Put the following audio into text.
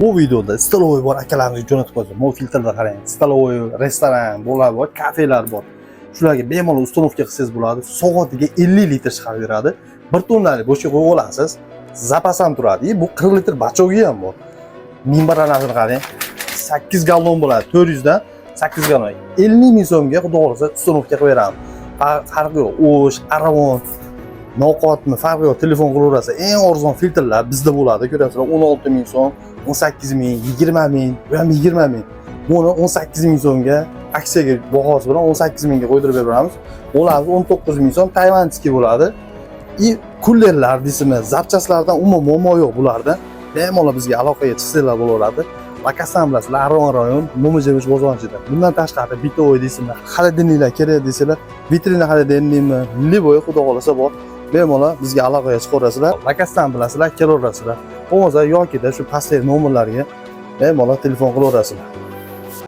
Bu videoda stolovoy bor akalarimizni jo'natib qo'ydim. Bu filtrda qarang. Stolovoy, restoran, bo'lar bor, kafelar bor. Shularga bemalol uстановка qilsangiz bo'ladi. Soatiga 50 litr chiqarib beradi. 1 tonnalik bo'shga qo'yib olasiz. Zapas ham turadi. Bu 40 litr bachogi ham bor. Minbaranasini qarang. 8 gallon bo'ladi. 400 dan 8 gallon. 50 ming so'mga xudo xolasa uстановка qilib beraman. Farqi yo'q. O'sh, Aravon, Noqotmi, farqi yo'q. Telefon qilaverasiz. Eng arzon filtrlar bizda bo'ladi. Ko'rasizlar, 16 ming so'm, 18 ming, 20 ming, bu ham 20 ming. Buni 18 ming so'mga aksiyaga bahosi bilan 18 mingga qo'ydirib beramiz. Bo'ladi 19 ming so'm tayvanskiy bo'ladi. Kullerlar deysizmi, zapchastlardan umuman muammo yo'q bularda. Bemalol bizga aloqaga chiqsanglar bo'laveradi. Lakasdan bilasizlar, Aravon rayon, Mo'mijevich bozorchida. Bundan tashqari bitovoy deysizlar, xolodilniklar kerak deysizlar, vitrina xolodilnikmi, liboy xudo xolasa bor. Bemalol bizga aloqaga chiqaverasizlar. Lakasdan bilasizlar, kelaverasizlar. Bo'lmasa yokida shu pastdagi nomerlarga bemalol telefon qilaverasizlar.